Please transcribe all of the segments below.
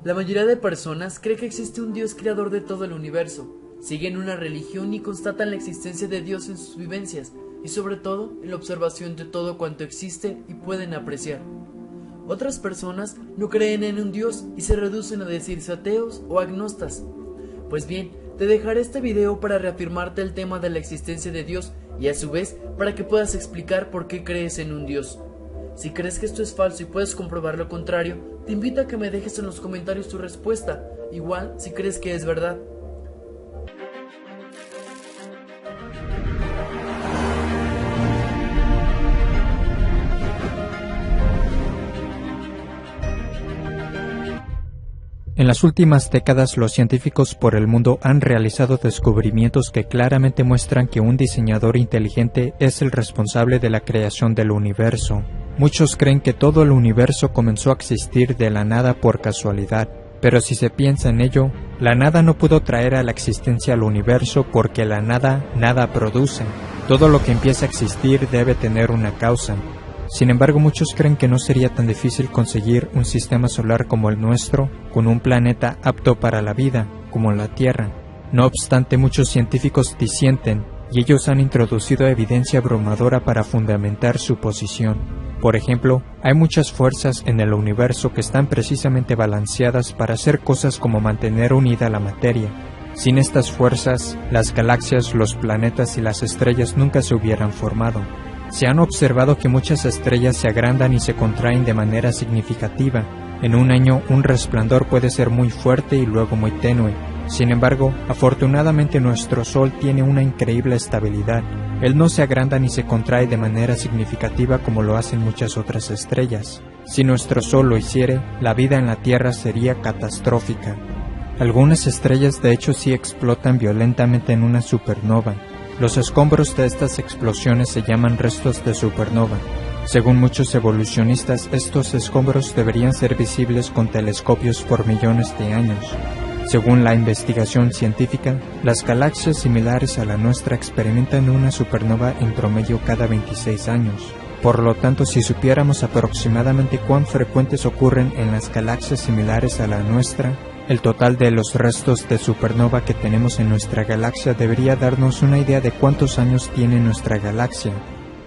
La mayoría de personas cree que existe un Dios creador de todo el universo, siguen una religión y constatan la existencia de Dios en sus vivencias y sobre todo en la observación de todo cuanto existe y pueden apreciar. Otras personas no creen en un Dios y se reducen a decirse ateos o agnostas. Pues bien, te dejaré este video para reafirmarte el tema de la existencia de Dios y a su vez para que puedas explicar por qué crees en un Dios. Si crees que esto es falso y puedes comprobar lo contrario, te invito a que me dejes en los comentarios tu respuesta, igual si crees que es verdad. En las últimas décadas, los científicos por el mundo han realizado descubrimientos que claramente muestran que un diseñador inteligente es el responsable de la creación del universo. Muchos creen que todo el universo comenzó a existir de la nada por casualidad, pero si se piensa en ello, la nada no pudo traer a la existencia al universo porque la nada nada produce. Todo lo que empieza a existir debe tener una causa. Sin embargo, muchos creen que no sería tan difícil conseguir un sistema solar como el nuestro, con un planeta apto para la vida, como la Tierra. No obstante, muchos científicos disienten, y ellos han introducido evidencia abrumadora para fundamentar su posición. Por ejemplo, hay muchas fuerzas en el universo que están precisamente balanceadas para hacer cosas como mantener unida la materia. Sin estas fuerzas, las galaxias, los planetas y las estrellas nunca se hubieran formado. Se han observado que muchas estrellas se agrandan y se contraen de manera significativa. En un año, un resplandor puede ser muy fuerte y luego muy tenue. Sin embargo, afortunadamente nuestro Sol tiene una increíble estabilidad. Él no se agranda ni se contrae de manera significativa como lo hacen muchas otras estrellas. Si nuestro Sol lo hiciere, la vida en la Tierra sería catastrófica. Algunas estrellas de hecho sí explotan violentamente en una supernova. Los escombros de estas explosiones se llaman restos de supernova. Según muchos evolucionistas, estos escombros deberían ser visibles con telescopios por millones de años. Según la investigación científica, las galaxias similares a la nuestra experimentan una supernova en promedio cada 26 años. Por lo tanto, si supiéramos aproximadamente cuán frecuentes ocurren en las galaxias similares a la nuestra, el total de los restos de supernova que tenemos en nuestra galaxia debería darnos una idea de cuántos años tiene nuestra galaxia.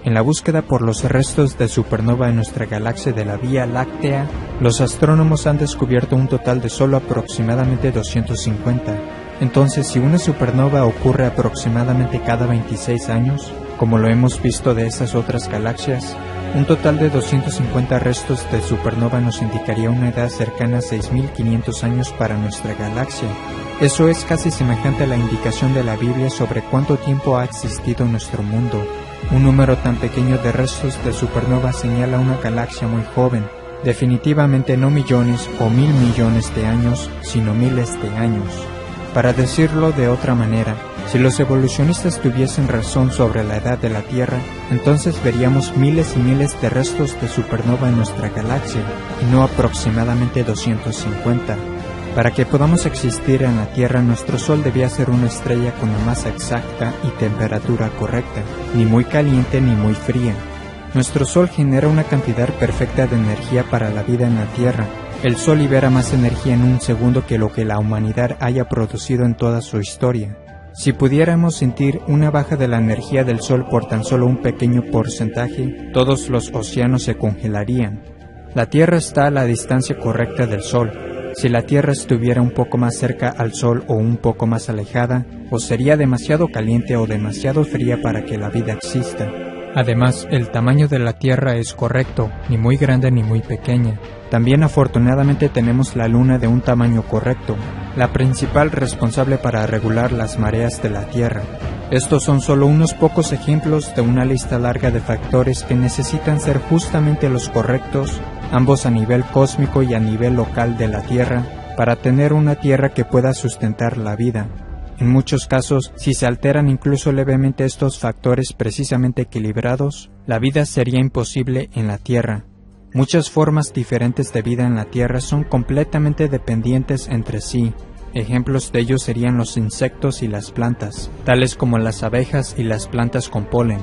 En la búsqueda por los restos de supernova en nuestra galaxia de la Vía Láctea, los astrónomos han descubierto un total de solo aproximadamente 250. Entonces, si una supernova ocurre aproximadamente cada 26 años, como lo hemos visto de esas otras galaxias, un total de 250 restos de supernova nos indicaría una edad cercana a 6.500 años para nuestra galaxia. Eso es casi semejante a la indicación de la Biblia sobre cuánto tiempo ha existido nuestro mundo. Un número tan pequeño de restos de supernova señala una galaxia muy joven, definitivamente no millones o 1.000 millones de años, sino miles de años. Para decirlo de otra manera, si los evolucionistas tuviesen razón sobre la edad de la Tierra, entonces veríamos miles y miles de restos de supernova en nuestra galaxia, y no aproximadamente 250. Para que podamos existir en la Tierra, nuestro Sol debía ser una estrella con la masa exacta y temperatura correcta, ni muy caliente ni muy fría. Nuestro Sol genera una cantidad perfecta de energía para la vida en la Tierra. El Sol libera más energía en un segundo que lo que la humanidad haya producido en toda su historia. Si pudiéramos sentir una baja de la energía del Sol por tan solo un pequeño porcentaje, todos los océanos se congelarían. La Tierra está a la distancia correcta del Sol. Si la Tierra estuviera un poco más cerca al Sol o un poco más alejada, o sería demasiado caliente o demasiado fría para que la vida exista. Además, el tamaño de la Tierra es correcto, ni muy grande ni muy pequeña. También afortunadamente tenemos la Luna de un tamaño correcto, la principal responsable para regular las mareas de la Tierra. Estos son solo unos pocos ejemplos de una lista larga de factores que necesitan ser justamente los correctos, ambos a nivel cósmico y a nivel local de la Tierra, para tener una Tierra que pueda sustentar la vida. En muchos casos, si se alteran incluso levemente estos factores precisamente equilibrados, la vida sería imposible en la Tierra. Muchas formas diferentes de vida en la Tierra son completamente dependientes entre sí. Ejemplos de ello serían los insectos y las plantas, tales como las abejas y las plantas con polen.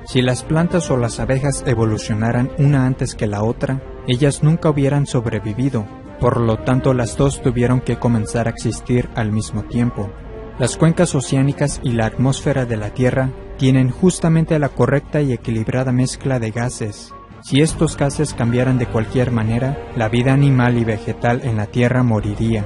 Si las plantas o las abejas evolucionaran una antes que la otra, ellas nunca hubieran sobrevivido. por lo tanto las dos tuvieron que comenzar a existir al mismo tiempo. Las cuencas oceánicas y la atmósfera de la Tierra tienen justamente la correcta y equilibrada mezcla de gases. Si estos gases cambiaran de cualquier manera, la vida animal y vegetal en la Tierra moriría.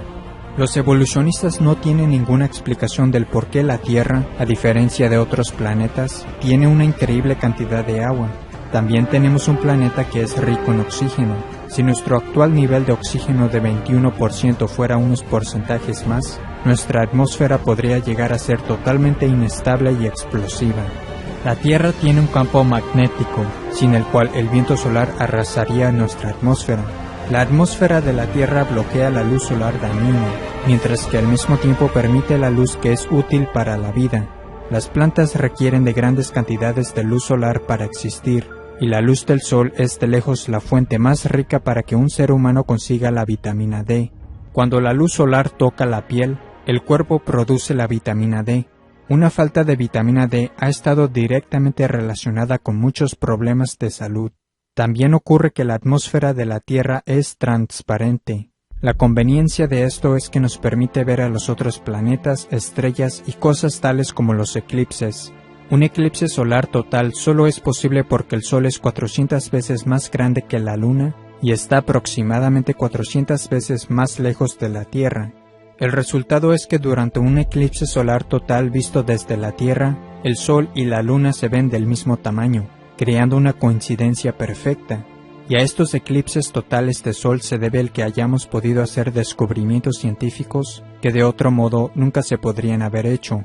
Los evolucionistas no tienen ninguna explicación del por qué la Tierra, a diferencia de otros planetas, tiene una increíble cantidad de agua. También tenemos un planeta que es rico en oxígeno. Si nuestro actual nivel de oxígeno de 21% fuera unos porcentajes más, nuestra atmósfera podría llegar a ser totalmente inestable y explosiva. La Tierra tiene un campo magnético, sin el cual el viento solar arrasaría nuestra atmósfera. La atmósfera de la Tierra bloquea la luz solar dañina, mientras que al mismo tiempo permite la luz que es útil para la vida. Las plantas requieren de grandes cantidades de luz solar para existir, y la luz del sol es de lejos la fuente más rica para que un ser humano consiga la vitamina D. Cuando la luz solar toca la piel, el cuerpo produce la vitamina D. Una falta de vitamina D ha estado directamente relacionada con muchos problemas de salud. También ocurre que la atmósfera de la Tierra es transparente. La conveniencia de esto es que nos permite ver a los otros planetas, estrellas y cosas tales como los eclipses. Un eclipse solar total solo es posible porque el Sol es 400 veces más grande que la Luna y está aproximadamente 400 veces más lejos de la Tierra. El resultado es que durante un eclipse solar total visto desde la Tierra, el Sol y la Luna se ven del mismo tamaño, creando una coincidencia perfecta. Y a estos eclipses totales de Sol se debe el que hayamos podido hacer descubrimientos científicos que de otro modo nunca se podrían haber hecho.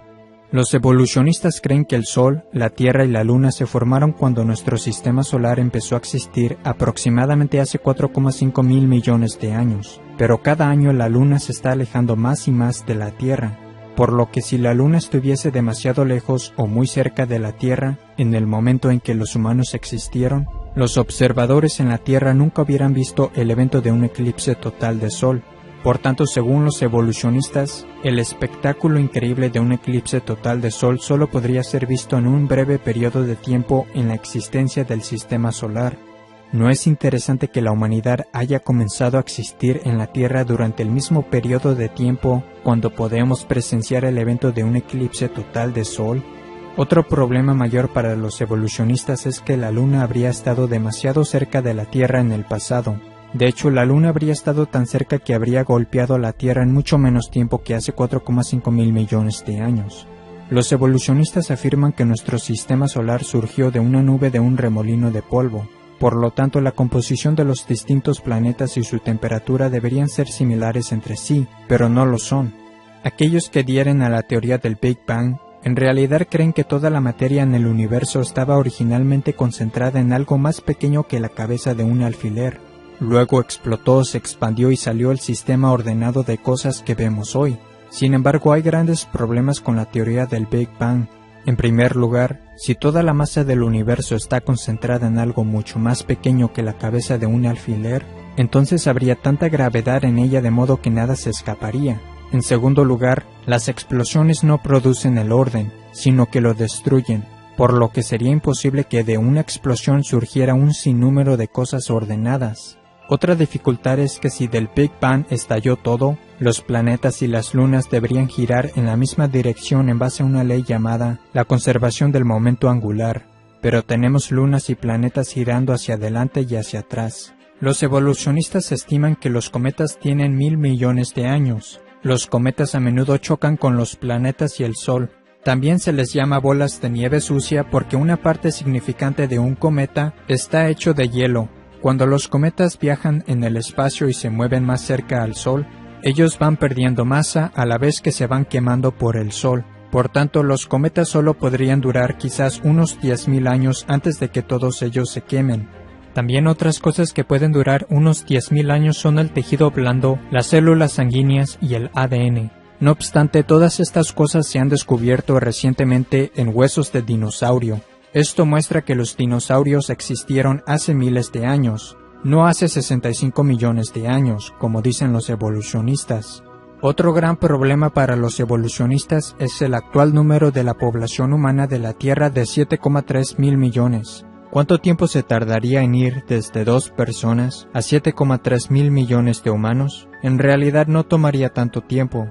Los evolucionistas creen que el Sol, la Tierra y la Luna se formaron cuando nuestro sistema solar empezó a existir aproximadamente hace 4,5 mil millones de años, pero cada año la Luna se está alejando más y más de la Tierra, por lo que si la Luna estuviese demasiado lejos o muy cerca de la Tierra, en el momento en que los humanos existieron, los observadores en la Tierra nunca hubieran visto el evento de un eclipse total de Sol. Por tanto, según los evolucionistas, el espectáculo increíble de un eclipse total de Sol solo podría ser visto en un breve periodo de tiempo en la existencia del sistema solar. ¿No es interesante que la humanidad haya comenzado a existir en la Tierra durante el mismo periodo de tiempo cuando podemos presenciar el evento de un eclipse total de Sol? Otro problema mayor para los evolucionistas es que la Luna habría estado demasiado cerca de la Tierra en el pasado. De hecho, la Luna habría estado tan cerca que habría golpeado la Tierra en mucho menos tiempo que hace 4,5 mil millones de años. Los evolucionistas afirman que nuestro sistema solar surgió de una nube de un remolino de polvo. Por lo tanto, la composición de los distintos planetas y su temperatura deberían ser similares entre sí, pero no lo son. Aquellos que adhieren a la teoría del Big Bang, en realidad creen que toda la materia en el universo estaba originalmente concentrada en algo más pequeño que la cabeza de un alfiler. Luego explotó, se expandió y salió el sistema ordenado de cosas que vemos hoy. Sin embargo, hay grandes problemas con la teoría del Big Bang. En primer lugar, si toda la masa del universo está concentrada en algo mucho más pequeño que la cabeza de un alfiler, entonces habría tanta gravedad en ella de modo que nada se escaparía. En segundo lugar, las explosiones no producen el orden, sino que lo destruyen, por lo que sería imposible que de una explosión surgiera un sinnúmero de cosas ordenadas. Otra dificultad es que si del Big Bang estalló todo, los planetas y las lunas deberían girar en la misma dirección en base a una ley llamada la conservación del momento angular, pero tenemos lunas y planetas girando hacia adelante y hacia atrás. Los evolucionistas estiman que los cometas tienen 1.000 millones de años. Los cometas a menudo chocan con los planetas y el Sol. También se les llama bolas de nieve sucia porque una parte significante de un cometa está hecho de hielo. Cuando los cometas viajan en el espacio y se mueven más cerca al Sol, ellos van perdiendo masa a la vez que se van quemando por el Sol. Por tanto, los cometas solo podrían durar quizás unos 10.000 años antes de que todos ellos se quemen. También otras cosas que pueden durar unos 10.000 años son el tejido blando, las células sanguíneas y el ADN. No obstante, todas estas cosas se han descubierto recientemente en huesos de dinosaurio. Esto muestra que los dinosaurios existieron hace miles de años, no hace 65 millones de años, como dicen los evolucionistas. Otro gran problema para los evolucionistas es el actual número de la población humana de la Tierra de 7,3 mil millones. ¿Cuánto tiempo se tardaría en ir desde 2 personas a 7,3 mil millones de humanos? En realidad no tomaría tanto tiempo.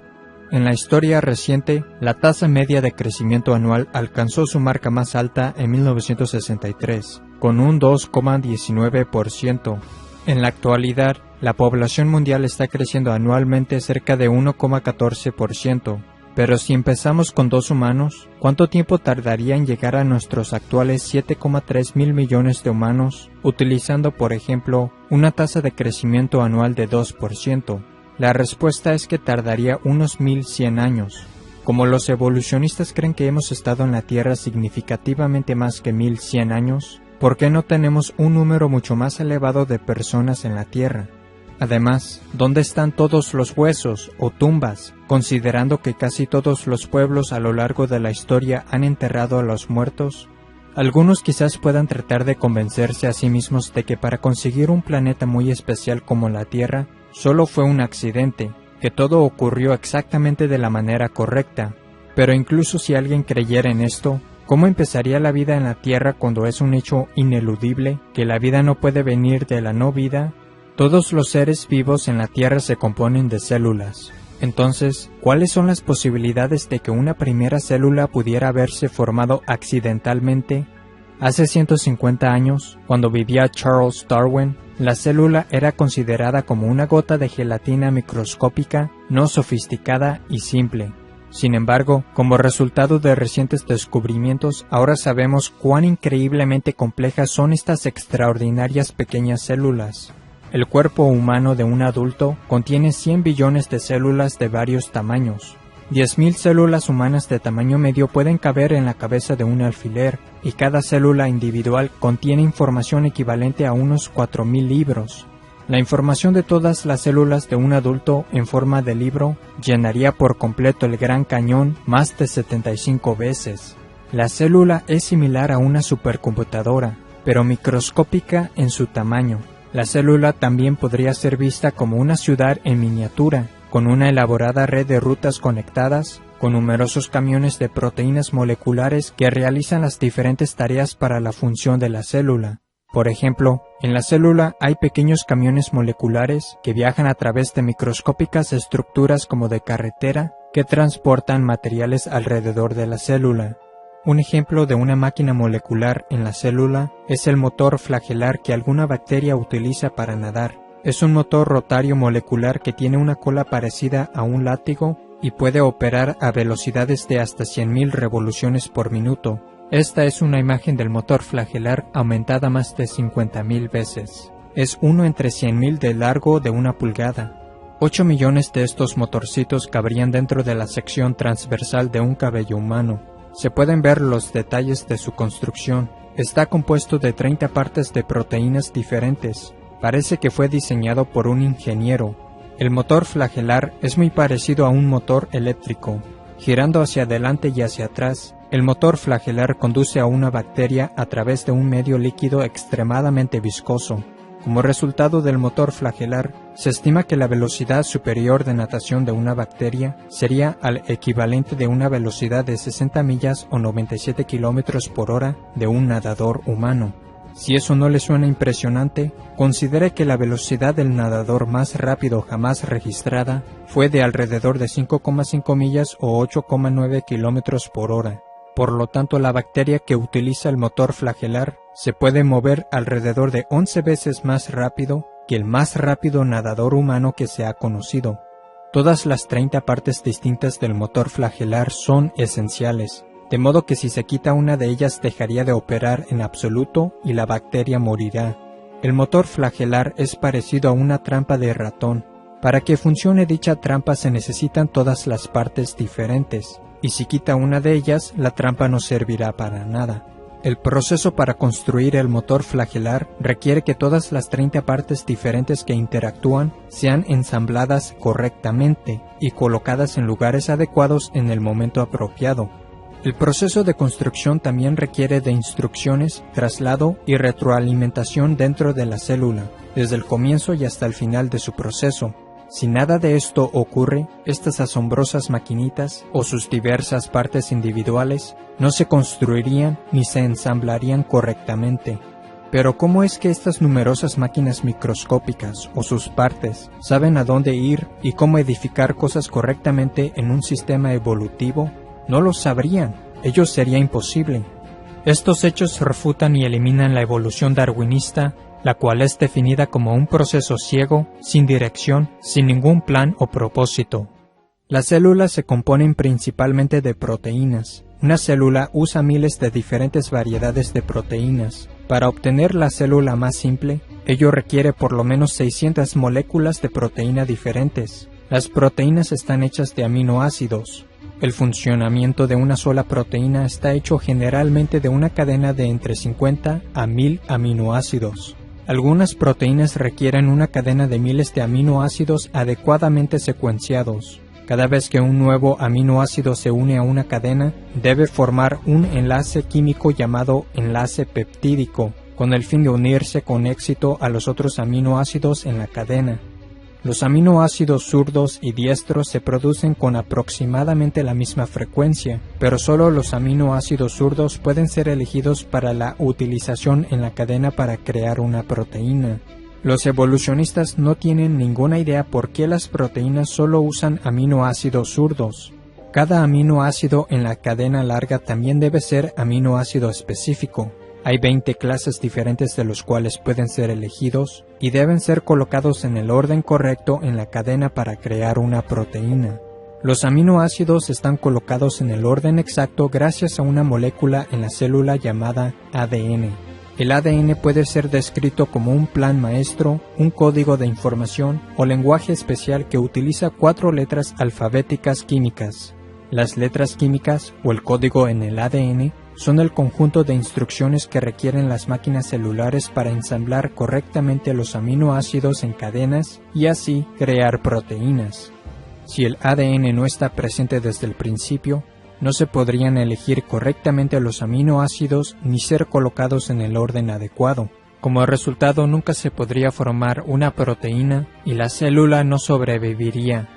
En la historia reciente, la tasa media de crecimiento anual alcanzó su marca más alta en 1963, con un 2,19%. En la actualidad, la población mundial está creciendo anualmente cerca de 1,14%. Pero si empezamos con 2 humanos, ¿cuánto tiempo tardaría en llegar a nuestros actuales 7,3 mil millones de humanos, utilizando, por ejemplo, una tasa de crecimiento anual de 2%? La respuesta es que tardaría unos 1100 años. Como los evolucionistas creen que hemos estado en la Tierra significativamente más que 1100 años, ¿por qué no tenemos un número mucho más elevado de personas en la Tierra? Además, ¿dónde están todos los huesos o tumbas, considerando que casi todos los pueblos a lo largo de la historia han enterrado a los muertos? Algunos quizás puedan tratar de convencerse a sí mismos de que para conseguir un planeta muy especial como la Tierra, solo fue un accidente, que todo ocurrió exactamente de la manera correcta. Pero incluso si alguien creyera en esto, ¿cómo empezaría la vida en la Tierra cuando es un hecho ineludible que la vida no puede venir de la no vida? Todos los seres vivos en la Tierra se componen de células. Entonces, ¿cuáles son las posibilidades de que una primera célula pudiera haberse formado accidentalmente? Hace 150 años, cuando vivía Charles Darwin, la célula era considerada como una gota de gelatina microscópica, no sofisticada y simple. Sin embargo, como resultado de recientes descubrimientos, ahora sabemos cuán increíblemente complejas son estas extraordinarias pequeñas células. El cuerpo humano de un adulto contiene 100 billones de células de varios tamaños. 10.000 células humanas de tamaño medio pueden caber en la cabeza de un alfiler, y cada célula individual contiene información equivalente a unos 4.000 libros. La información de todas las células de un adulto en forma de libro llenaría por completo el Gran Cañón más de 75 veces. La célula es similar a una supercomputadora, pero microscópica en su tamaño. La célula también podría ser vista como una ciudad en miniatura, con una elaborada red de rutas conectadas, con numerosos camiones de proteínas moleculares que realizan las diferentes tareas para la función de la célula. Por ejemplo, en la célula hay pequeños camiones moleculares que viajan a través de microscópicas estructuras como de carretera que transportan materiales alrededor de la célula. Un ejemplo de una máquina molecular en la célula es el motor flagelar que alguna bacteria utiliza para nadar. Es un motor rotario molecular que tiene una cola parecida a un látigo y puede operar a velocidades de hasta 100.000 revoluciones por minuto. Esta es una imagen del motor flagelar aumentada más de 50.000 veces. Es 1 entre 100.000 de largo de 1 pulgada. 8 millones de estos motorcitos cabrían dentro de la sección transversal de un cabello humano. Se pueden ver los detalles de su construcción. Está compuesto de 30 partes de proteínas diferentes. Parece que fue diseñado por un ingeniero. El motor flagelar es muy parecido a un motor eléctrico. Girando hacia adelante y hacia atrás, el motor flagelar conduce a una bacteria a través de un medio líquido extremadamente viscoso. Como resultado del motor flagelar, se estima que la velocidad superior de natación de una bacteria sería al equivalente de una velocidad de 60 millas o 97 kilómetros por hora de un nadador humano. Si eso no le suena impresionante, considere que la velocidad del nadador más rápido jamás registrada fue de alrededor de 5,5 millas o 8,9 kilómetros por hora. Por lo tanto, la bacteria que utiliza el motor flagelar se puede mover alrededor de 11 veces más rápido que el más rápido nadador humano que se ha conocido. Todas las 30 partes distintas del motor flagelar son esenciales, de modo que si se quita una de ellas dejaría de operar en absoluto y la bacteria morirá. El motor flagelar es parecido a una trampa de ratón. Para que funcione dicha trampa se necesitan todas las partes diferentes, y si quita una de ellas, la trampa no servirá para nada. El proceso para construir el motor flagelar requiere que todas las 30 partes diferentes que interactúan sean ensambladas correctamente y colocadas en lugares adecuados en el momento apropiado. El proceso de construcción también requiere de instrucciones, traslado y retroalimentación dentro de la célula, desde el comienzo y hasta el final de su proceso. Si nada de esto ocurre, estas asombrosas maquinitas o sus diversas partes individuales no se construirían ni se ensamblarían correctamente. Pero ¿cómo es que estas numerosas máquinas microscópicas o sus partes saben a dónde ir y cómo edificar cosas correctamente en un sistema evolutivo? No lo sabrían, ello sería imposible. Estos hechos refutan y eliminan la evolución darwinista, la cual es definida como un proceso ciego, sin dirección, sin ningún plan o propósito. Las células se componen principalmente de proteínas. Una célula usa miles de diferentes variedades de proteínas. Para obtener la célula más simple, ello requiere por lo menos 600 moléculas de proteína diferentes. Las proteínas están hechas de aminoácidos. El funcionamiento de una sola proteína está hecho generalmente de una cadena de entre 50 a 1000 aminoácidos. Algunas proteínas requieren una cadena de miles de aminoácidos adecuadamente secuenciados. Cada vez que un nuevo aminoácido se une a una cadena, debe formar un enlace químico llamado enlace peptídico, con el fin de unirse con éxito a los otros aminoácidos en la cadena. Los aminoácidos zurdos y diestros se producen con aproximadamente la misma frecuencia, pero solo los aminoácidos zurdos pueden ser elegidos para la utilización en la cadena para crear una proteína. Los evolucionistas no tienen ninguna idea por qué las proteínas solo usan aminoácidos zurdos. Cada aminoácido en la cadena larga también debe ser aminoácido específico. Hay 20 clases diferentes de los cuales pueden ser elegidos y deben ser colocados en el orden correcto en la cadena para crear una proteína. Los aminoácidos están colocados en el orden exacto gracias a una molécula en la célula llamada ADN. El ADN puede ser descrito como un plan maestro, un código de información o lenguaje especial que utiliza 4 letras alfabéticas químicas. Las letras químicas o el código en el ADN son el conjunto de instrucciones que requieren las máquinas celulares para ensamblar correctamente los aminoácidos en cadenas y así crear proteínas. Si el ADN no está presente desde el principio, no se podrían elegir correctamente los aminoácidos ni ser colocados en el orden adecuado. Como resultado, nunca se podría formar una proteína y la célula no sobreviviría.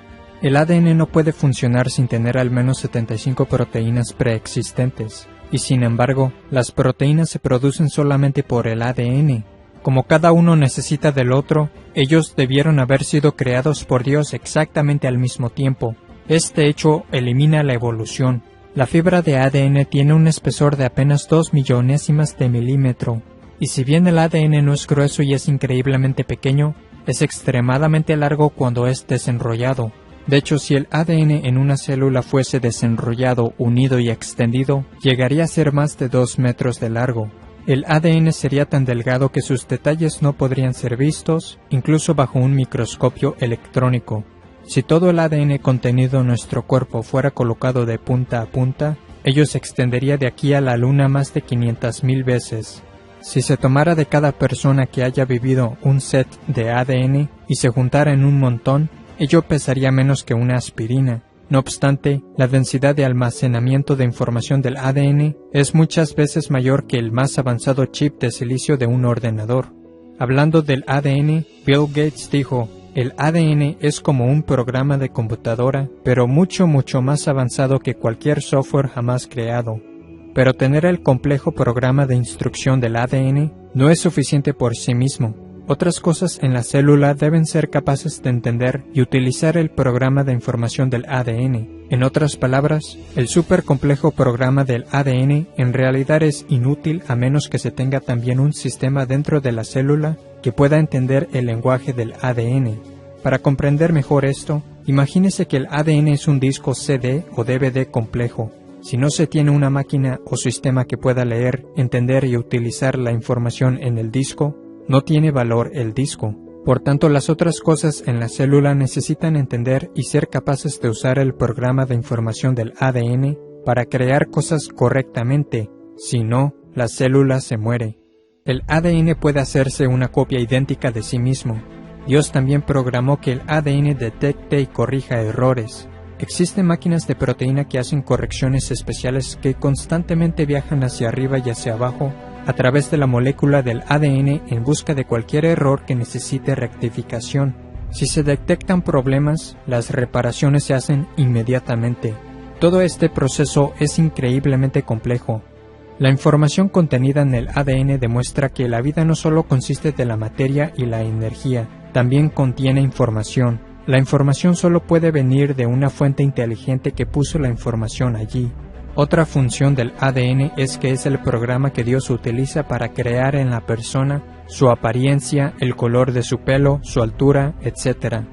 El ADN no puede funcionar sin tener al menos 75 proteínas preexistentes, y sin embargo, las proteínas se producen solamente por el ADN. Como cada uno necesita del otro, ellos debieron haber sido creados por Dios exactamente al mismo tiempo. Este hecho elimina la evolución. La fibra de ADN tiene un espesor de apenas 2 millonésimas de milímetro, y si bien el ADN no es grueso y es increíblemente pequeño, es extremadamente largo cuando es desenrollado. De hecho, si el ADN en una célula fuese desenrollado, unido y extendido, llegaría a ser más de 2 metros de largo. El ADN sería tan delgado que sus detalles no podrían ser vistos, incluso bajo un microscopio electrónico. Si todo el ADN contenido en nuestro cuerpo fuera colocado de punta a punta, ello se extendería de aquí a la Luna más de 500,000 veces. Si se tomara de cada persona que haya vivido un set de ADN y se juntara en un montón, ello pesaría menos que una aspirina. No obstante, la densidad de almacenamiento de información del ADN es muchas veces mayor que el más avanzado chip de silicio de un ordenador. Hablando del ADN, Bill Gates dijo: el ADN es como un programa de computadora, pero mucho más avanzado que cualquier software jamás creado. Pero tener el complejo programa de instrucción del ADN no es suficiente por sí mismo. Otras cosas en la célula deben ser capaces de entender y utilizar el programa de información del ADN. En otras palabras, el supercomplejo programa del ADN en realidad es inútil a menos que se tenga también un sistema dentro de la célula que pueda entender el lenguaje del ADN. Para comprender mejor esto, imagínese que el ADN es un disco CD o DVD complejo. Si no se tiene una máquina o sistema que pueda leer, entender y utilizar la información en el disco, no tiene valor el disco. Por tanto, las otras cosas en la célula necesitan entender y ser capaces de usar el programa de información del ADN para crear cosas correctamente. Si no, la célula se muere. El ADN puede hacerse una copia idéntica de sí mismo. Dios también programó que el ADN detecte y corrija errores. Existen máquinas de proteína que hacen correcciones especiales que constantemente viajan hacia arriba y hacia abajo a través de la molécula del ADN en busca de cualquier error que necesite rectificación. Si se detectan problemas, las reparaciones se hacen inmediatamente. Todo este proceso es increíblemente complejo. La información contenida en el ADN demuestra que la vida no solo consiste de la materia y la energía, también contiene información. La información solo puede venir de una fuente inteligente que puso la información allí. Otra función del ADN es que es el programa que Dios utiliza para crear en la persona su apariencia, el color de su pelo, su altura, etc.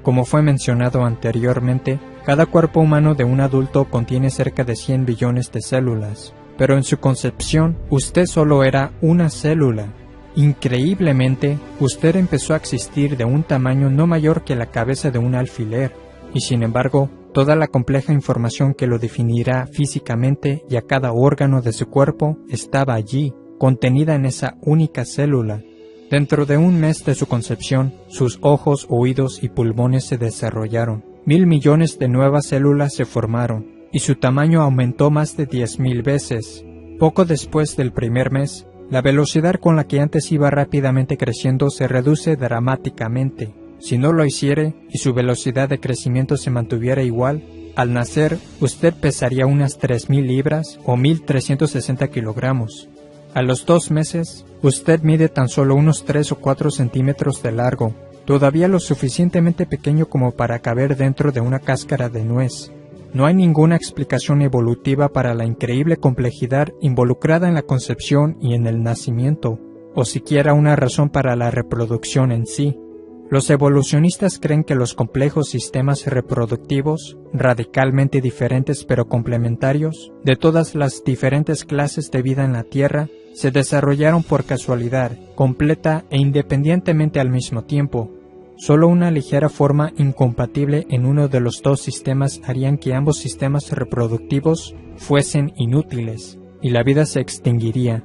Como fue mencionado anteriormente, cada cuerpo humano de un adulto contiene cerca de 100 billones de células. Pero en su concepción, usted solo era una célula. Increíblemente, usted empezó a existir de un tamaño no mayor que la cabeza de un alfiler, y sin embargo, toda la compleja información que lo definirá físicamente y a cada órgano de su cuerpo estaba allí, contenida en esa única célula. Dentro de un mes de su concepción, sus ojos, oídos y pulmones se desarrollaron. 1.000 millones de nuevas células se formaron, y su tamaño aumentó más de 10.000 veces. Poco después del primer mes, la velocidad con la que antes iba rápidamente creciendo se reduce dramáticamente. Si no lo hiciere y su velocidad de crecimiento se mantuviera igual, al nacer usted pesaría unas 3.000 libras o 1.360 kilogramos. A los 2 meses, usted mide tan solo unos 3 o 4 centímetros de largo, todavía lo suficientemente pequeño como para caber dentro de una cáscara de nuez. No hay ninguna explicación evolutiva para la increíble complejidad involucrada en la concepción y en el nacimiento, o siquiera una razón para la reproducción en sí. Los evolucionistas creen que los complejos sistemas reproductivos, radicalmente diferentes pero complementarios, de todas las diferentes clases de vida en la Tierra, se desarrollaron por casualidad, completa e independientemente al mismo tiempo. Solo una ligera forma incompatible en uno de los dos sistemas harían que ambos sistemas reproductivos fuesen inútiles, y la vida se extinguiría.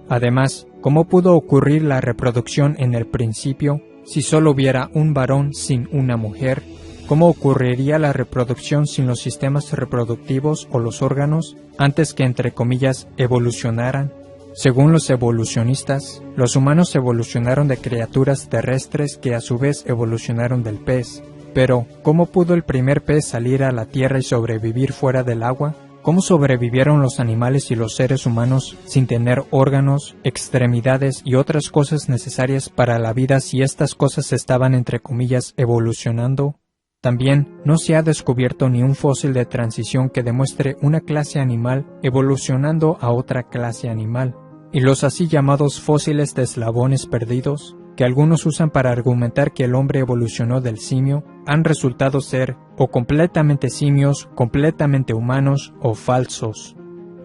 Además, ¿cómo pudo ocurrir la reproducción en el principio si solo hubiera un varón sin una mujer? ¿Cómo ocurriría la reproducción sin los sistemas reproductivos o los órganos antes que, entre comillas, evolucionaran? Según los evolucionistas, los humanos evolucionaron de criaturas terrestres que a su vez evolucionaron del pez. Pero, ¿cómo pudo el primer pez salir a la tierra y sobrevivir fuera del agua? ¿Cómo sobrevivieron los animales y los seres humanos sin tener órganos, extremidades y otras cosas necesarias para la vida si estas cosas estaban entre comillas evolucionando? También no se ha descubierto ni un fósil de transición que demuestre una clase animal evolucionando a otra clase animal. Y los así llamados fósiles de eslabones perdidos, que algunos usan para argumentar que el hombre evolucionó del simio, han resultado ser o completamente simios, completamente humanos o falsos.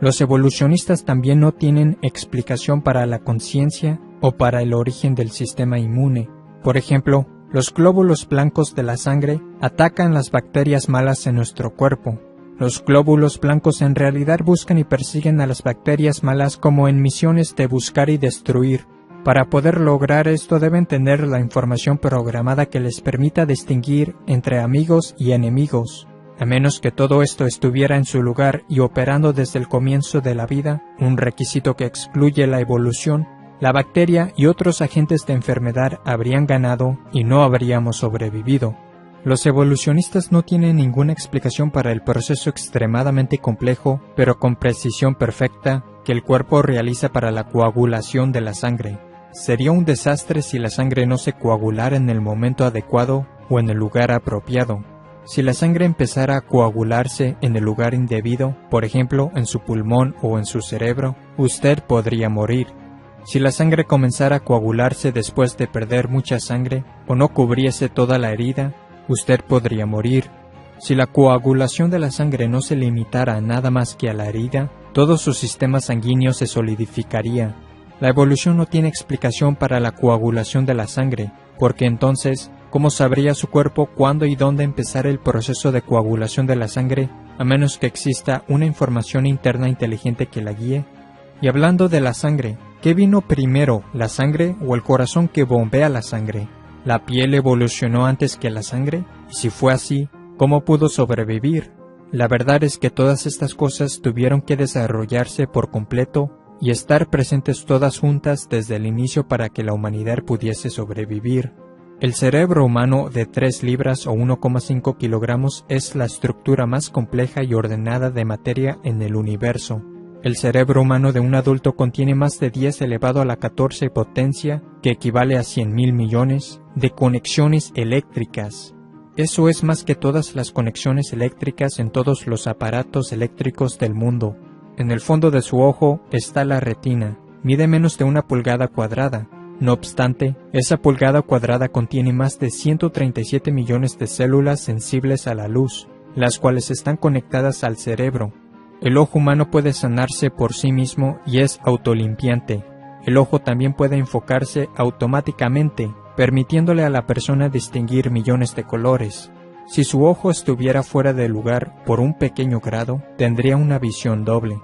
Los evolucionistas también no tienen explicación para la conciencia o para el origen del sistema inmune. Por ejemplo, los glóbulos blancos de la sangre atacan las bacterias malas en nuestro cuerpo. Los glóbulos blancos en realidad buscan y persiguen a las bacterias malas como en misiones de buscar y destruir. Para poder lograr esto deben tener la información programada que les permita distinguir entre amigos y enemigos. A menos que todo esto estuviera en su lugar y operando desde el comienzo de la vida, un requisito que excluye la evolución, la bacteria y otros agentes de enfermedad habrían ganado y no habríamos sobrevivido. Los evolucionistas no tienen ninguna explicación para el proceso extremadamente complejo, pero con precisión perfecta, que el cuerpo realiza para la coagulación de la sangre. Sería un desastre si la sangre no se coagulara en el momento adecuado o en el lugar apropiado. Si la sangre empezara a coagularse en el lugar indebido, por ejemplo en su pulmón o en su cerebro, usted podría morir. Si la sangre comenzara a coagularse después de perder mucha sangre o no cubriese toda la herida, usted podría morir. Si la coagulación de la sangre no se limitara a nada más que a la herida, todo su sistema sanguíneo se solidificaría. La evolución no tiene explicación para la coagulación de la sangre, porque entonces, ¿cómo sabría su cuerpo cuándo y dónde empezar el proceso de coagulación de la sangre, a menos que exista una información interna inteligente que la guíe? Y hablando de la sangre, ¿qué vino primero, la sangre o el corazón que bombea la sangre? ¿La piel evolucionó antes que la sangre? Y si fue así, ¿cómo pudo sobrevivir? La verdad es que todas estas cosas tuvieron que desarrollarse por completo y estar presentes todas juntas desde el inicio para que la humanidad pudiese sobrevivir. El cerebro humano de 3 libras o 1,5 kilogramos es la estructura más compleja y ordenada de materia en el universo. El cerebro humano de un adulto contiene más de 10 elevado a la 14 potencia, que equivale a 100.000 millones, de conexiones eléctricas. Eso es más que todas las conexiones eléctricas en todos los aparatos eléctricos del mundo. En el fondo de su ojo está la retina. Mide menos de 1 pulgada cuadrada. No obstante, esa pulgada cuadrada contiene más de 137 millones de células sensibles a la luz, las cuales están conectadas al cerebro. El ojo humano puede sanarse por sí mismo y es autolimpiante. El ojo también puede enfocarse automáticamente, permitiéndole a la persona distinguir millones de colores. Si su ojo estuviera fuera de lugar por un pequeño grado, tendría una visión doble.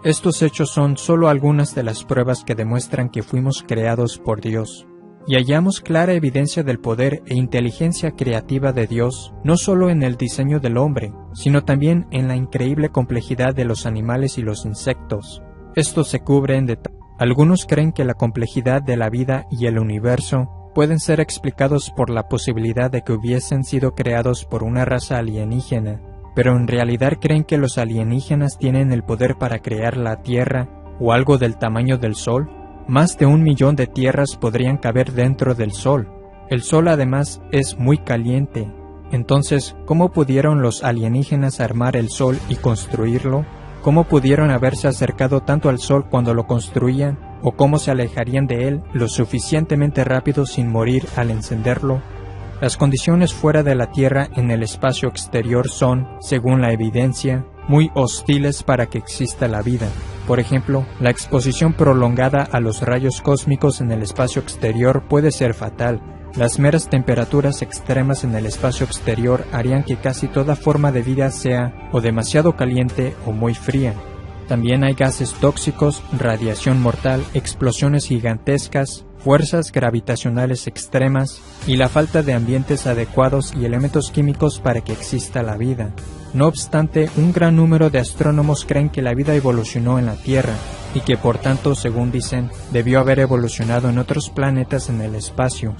Estos hechos son solo algunas de las pruebas que demuestran que fuimos creados por Dios. Y hallamos clara evidencia del poder e inteligencia creativa de Dios, no solo en el diseño del hombre, sino también en la increíble complejidad de los animales y los insectos. Estos se cubren de Algunos creen que la complejidad de la vida y el universo pueden ser explicados por la posibilidad de que hubiesen sido creados por una raza alienígena, pero en realidad creen que los alienígenas tienen el poder para crear la Tierra o algo del tamaño del Sol. Más de 1 millón de tierras podrían caber dentro del Sol. El Sol además es muy caliente. Entonces, ¿cómo pudieron los alienígenas armar el Sol y construirlo? ¿Cómo pudieron haberse acercado tanto al Sol cuando lo construían? ¿O cómo se alejarían de él lo suficientemente rápido sin morir al encenderlo? Las condiciones fuera de la Tierra en el espacio exterior son, según la evidencia, muy hostiles para que exista la vida. Por ejemplo, la exposición prolongada a los rayos cósmicos en el espacio exterior puede ser fatal. Las meras temperaturas extremas en el espacio exterior harían que casi toda forma de vida sea o demasiado caliente o muy fría. También hay gases tóxicos, radiación mortal, explosiones gigantescas, fuerzas gravitacionales extremas y la falta de ambientes adecuados y elementos químicos para que exista la vida. No obstante, un gran número de astrónomos creen que la vida evolucionó en la Tierra y que por tanto, según dicen, debió haber evolucionado en otros planetas en el espacio.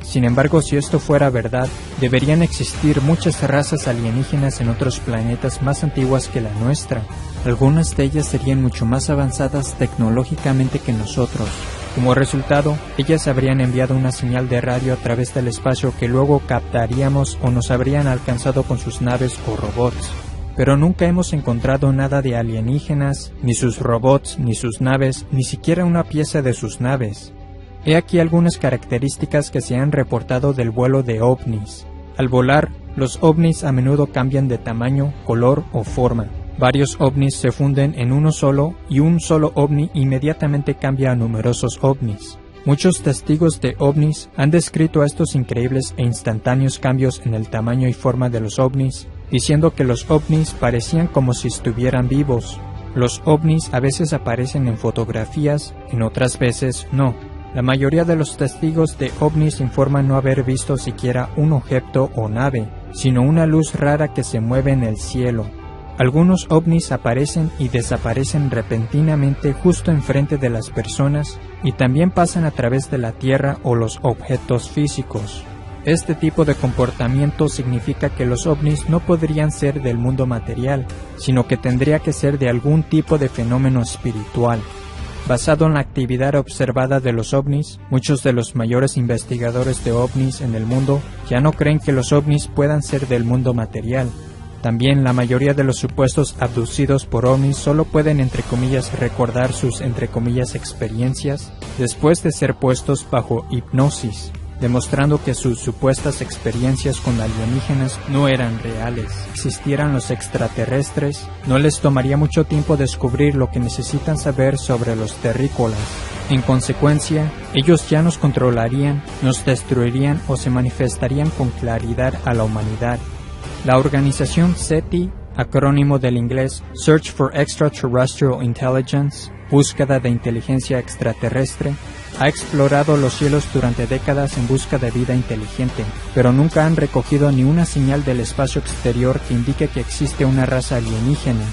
Sin embargo, si esto fuera verdad, deberían existir muchas razas alienígenas en otros planetas más antiguas que la nuestra. Algunas de ellas serían mucho más avanzadas tecnológicamente que nosotros. Como resultado, ellas habrían enviado una señal de radio a través del espacio que luego captaríamos o nos habrían alcanzado con sus naves o robots. Pero nunca hemos encontrado nada de alienígenas, ni sus robots, ni sus naves, ni siquiera una pieza de sus naves. He aquí algunas características que se han reportado del vuelo de ovnis. Al volar, los ovnis a menudo cambian de tamaño, color o forma. Varios ovnis se funden en uno solo y un solo ovni inmediatamente cambia a numerosos ovnis. Muchos testigos de ovnis han descrito estos increíbles e instantáneos cambios en el tamaño y forma de los ovnis, diciendo que los ovnis parecían como si estuvieran vivos. Los ovnis a veces aparecen en fotografías, en otras veces no. La mayoría de los testigos de ovnis informan no haber visto siquiera un objeto o nave, sino una luz rara que se mueve en el cielo. Algunos ovnis aparecen y desaparecen repentinamente justo enfrente de las personas y también pasan a través de la Tierra o los objetos físicos. Este tipo de comportamiento significa que los ovnis no podrían ser del mundo material, sino que tendría que ser de algún tipo de fenómeno espiritual. Basado en la actividad observada de los ovnis, muchos de los mayores investigadores de ovnis en el mundo ya no creen que los ovnis puedan ser del mundo material. También la mayoría de los supuestos abducidos por ovnis solo pueden entre comillas recordar sus entre comillas experiencias después de ser puestos bajo hipnosis, demostrando que sus supuestas experiencias con alienígenas no eran reales. Si existieran los extraterrestres, no les tomaría mucho tiempo descubrir lo que necesitan saber sobre los terrícolas. En consecuencia, ellos ya nos controlarían, nos destruirían o se manifestarían con claridad a la humanidad. La organización SETI, acrónimo del inglés Search for Extraterrestrial Intelligence, búsqueda de inteligencia extraterrestre, ha explorado los cielos durante décadas en busca de vida inteligente, pero nunca han recogido ni una señal del espacio exterior que indique que existe una raza alienígena.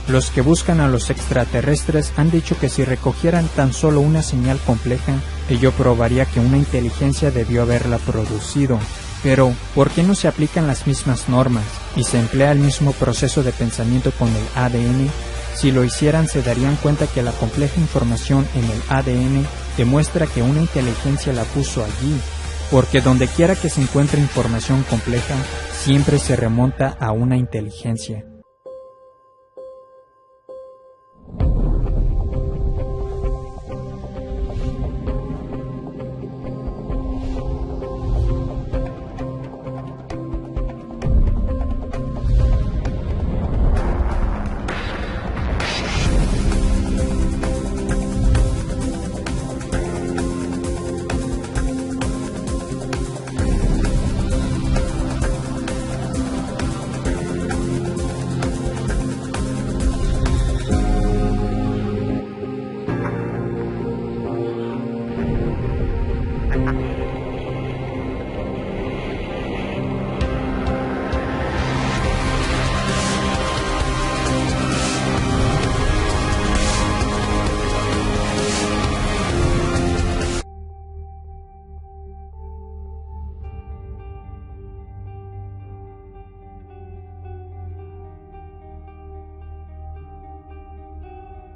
Los que buscan a los extraterrestres han dicho que si recogieran tan solo una señal compleja, ello probaría que una inteligencia debió haberla producido. Pero, ¿por qué no se aplican las mismas normas y se emplea el mismo proceso de pensamiento con el ADN? Si lo hicieran, se darían cuenta que la compleja información en el ADN demuestra que una inteligencia la puso allí, porque donde quiera que se encuentre información compleja, siempre se remonta a una inteligencia.